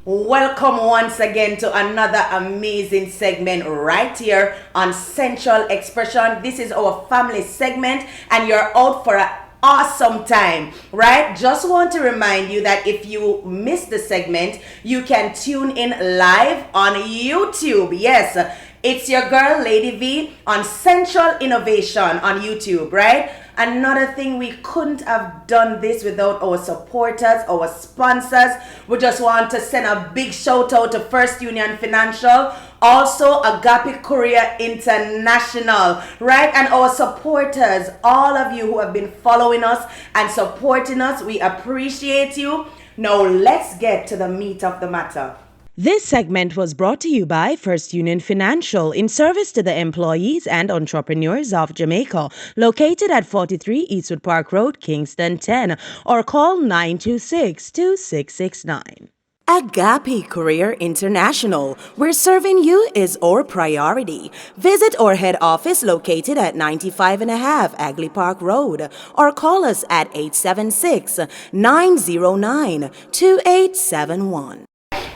Welcome once again to another amazing segment right here on Central Expression. This is our family segment, and you're out for an awesome time, right? Just want to remind you that if you missed the segment, you can tune in live on YouTube. Yes, it's your girl, Lady V, on Central Innovation on YouTube, right? Another thing, we couldn't have done this without our supporters, our sponsors. We just want to send a big shout out to First Union Financial, also Agape Korea International, right? And our supporters, all of you who have been following us and supporting us, we appreciate you. Now let's get to the meat of the matter. This segment was brought to you by First Union Financial in service to the employees and entrepreneurs of Jamaica, located at 43 Eastwood Park Road, Kingston 10, or call 926-2669. Agape Career International, where serving you is our priority. Visit our head office located at 95 and a half Agley Park Road, or call us at 876-909-2871.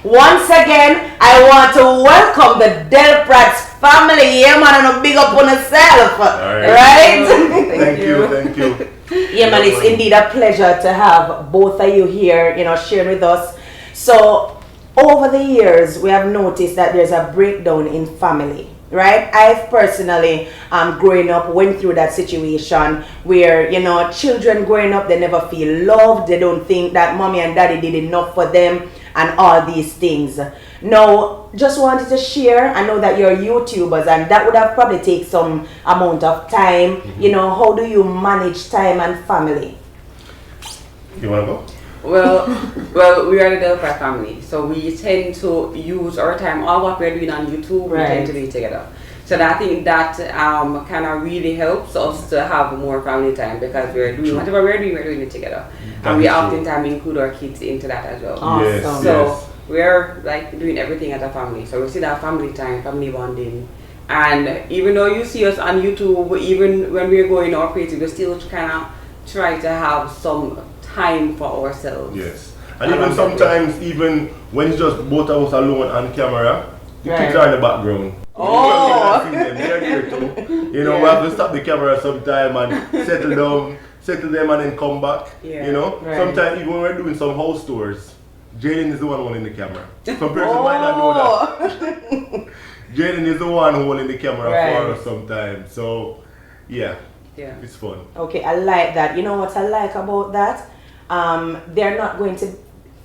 Once again, I want to welcome the Delpratt family. Yeah, man, and a big up on yourself. Right? Thank you. Yeah, man, it's indeed a pleasure to have both of you here, sharing with us. So, over the years, we have noticed that there's a breakdown in family. Right? I've personally, growing up, went through that situation where, children growing up, they never feel loved. They don't think that mommy and daddy did enough for them and all these things. Now, just wanted to share, I know that you're YouTubers and that would have probably take some amount of time. How do you manage time and family? You want to go? Well, we are the Delpratt family, so we tend to use our time, all what we're doing on YouTube, we tend to do it together. So I think that kind of really helps us to have more family time because we're doing whatever we're doing it together. And we oftentimes include our kids into that as well. Awesome. So we're like doing everything as a family. So we see that family time, family bonding. And even though you see us on YouTube, even when we're going our creative, we still kind of try to have some time for ourselves. Yes. And even sometimes, even when it's just both of us alone on camera, the kids are in the background. Oh! They're here too. We have to stop the camera sometime and settle them and then come back. Sometimes even when we're doing some house tours, Jalen is the one holding the camera. Some person might not know that. Jalen is the one holding the camera for us sometimes. So, yeah, it's fun. Okay, I like that. You know what I like about that? They're not going to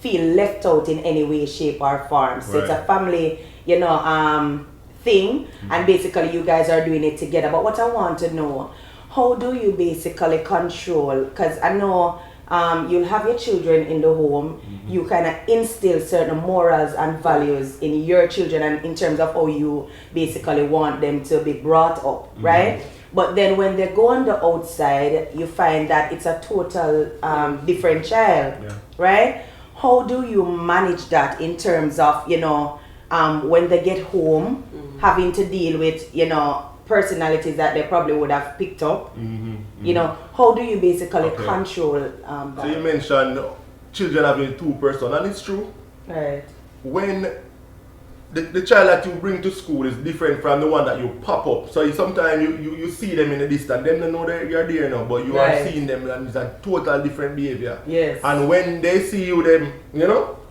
feel left out in any way, shape, or form. So it's a family, thing, and basically you guys are doing it together. But what I want to know, how do you basically control? Because I know you'll have your children in the home. You kind of instill certain morals and values in your children, and in terms of how you basically want them to be brought up, right? But then when they go on the outside, you find that it's a total different child, right? How do you manage that in terms of, when they get home, having to deal with, personalities that they probably would have picked up? How do you basically control that? So you mentioned children having two persons, and it's true. Right. When the child that you bring to school is different from the one that you pop up. So sometimes you see them in the distance, them don't know that you're there now, but you are seeing them and it's a total different behavior. Yes. And when they see you, them,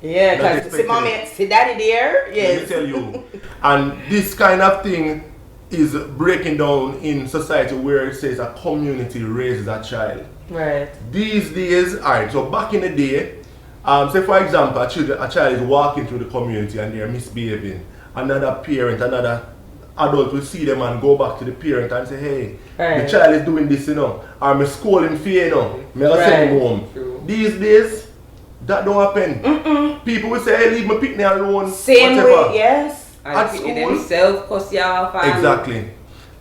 Yeah, because see mommy, see daddy there. Yes. Let me tell you. And this kind of thing is breaking down in society where it says a community raises a child. Right. These days, alright, so back in the day, say for example, a child is walking through the community and they're misbehaving. Another parent, another adult will see them and go back to the parent and say, hey, the child is doing this, or I'm schooling for you, I'm send him home. True. These days, that don't happen. People will say, hey, leave my picnic alone. Same whatever. way, yes. At school, exactly.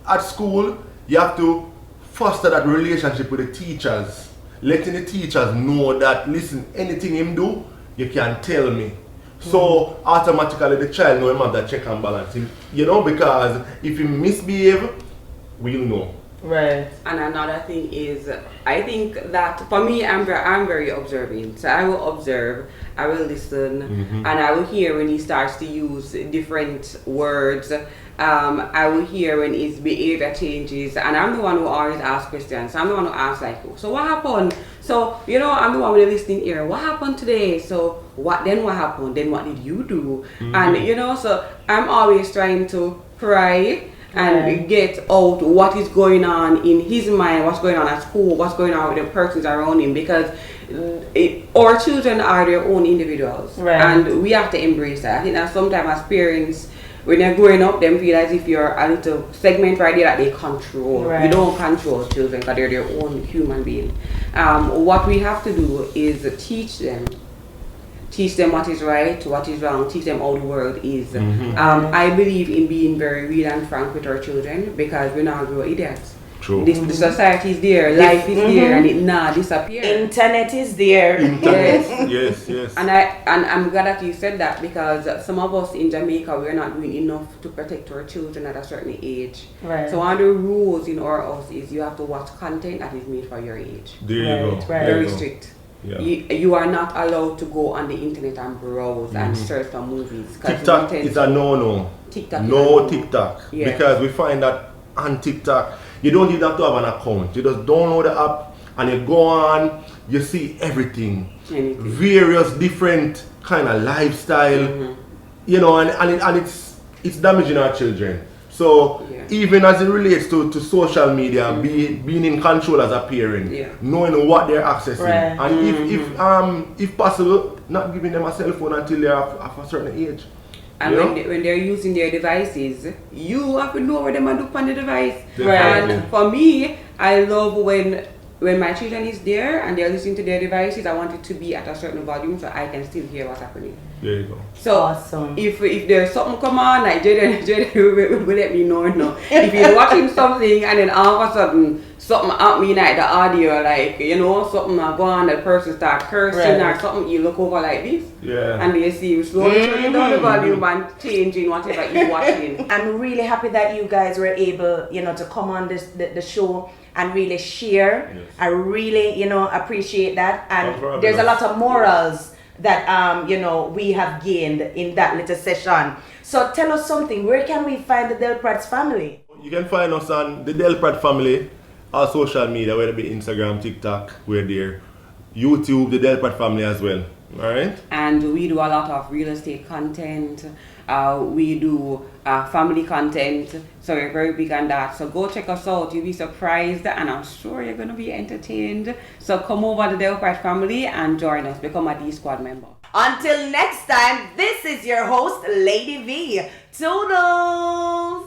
At school, you have to foster that relationship with the teachers, letting the teachers know that, listen, anything him do, you can tell me. So automatically the child know him have that check and balance, because if he misbehave, we'll know. Right. And another thing is, I think that for me, I'm very observing. So I will observe, I will listen, and I will hear when he starts to use different words. I will hear when his behavior changes, and I'm the one who always asks questions. I'm the one who asks like, so what happened? So I'm the one with the listening ear. What happened today? So what happened? Then what did you do? And so I'm always trying to pry and get out what is going on in his mind, what's going on at school, what's going on with the persons around him, because our children are their own individuals, and we have to embrace that. I think that sometimes as parents, when they're growing up, them feel as if you're a little segment right there that they control. You don't control children because they're their own human being. What we have to do is teach them what is right, what is wrong, teach them how the world is. I believe in being very real and frank with our children, because we're not grow idiots. True. The society is there, life is there, and it not disappear. Internet is there. Yes. And I'm glad that you said that, because some of us in Jamaica, we're not doing enough to protect our children at a certain age. So one of the rules in our house is you have to watch content that is made for your age. There you go. Very strict. Yeah. You are not allowed to go on the internet and browse and search for movies. TikTok is a no-no. TikTok. Because we find that on TikTok, you don't even have to have an account. You just download the app and you go on, you see everything. Various different kind of lifestyle, and it's damaging our children. So even as it relates to social media, being in control as a parent, knowing what they're accessing, and if possible, not giving them a cell phone until they're of a certain age. And when they're using their devices, you have to know where they do on the device. And for me, I love when my children is there and they're listening to their devices, I want it to be at a certain volume so I can still hear what's happening. There you go. So awesome. If there's something come on, like Jaden will let me know. If you're watching something and then all of a sudden something happen like the audio, like something go on, the person start cursing or something, you look over like this, and you see you slowly turning down the volume and changing whatever you're watching. I'm really happy that you guys were able, to come on the show and really share. I really, appreciate that, and there's a lot of morals that we have gained in that little session. So tell us something. Where can we find the Delpratt family? You can find us on the Delpratt family, our social media, whether it be Instagram, TikTok, we're there. YouTube, the Delpratt family as well. Alright? And we do a lot of real estate content. We do family content. So we're very big on that. So go check us out. You'll be surprised, and I'm sure you're going to be entertained. So come over to the Delpratt family and join us. Become a D-Squad member. Until next time, this is your host, Lady V. Toodles!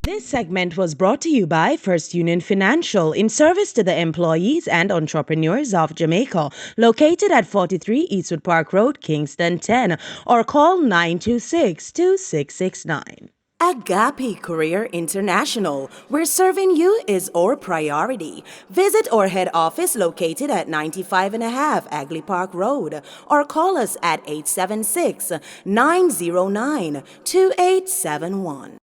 This segment was brought to you by First Union Financial in service to the employees and entrepreneurs of Jamaica, located at 43 Eastwood Park Road, Kingston 10, or call 926-2669. Agape Career International, where serving you is our priority. Visit our head office located at 95.5 Agley Park Road, or call us at 876-909-2871.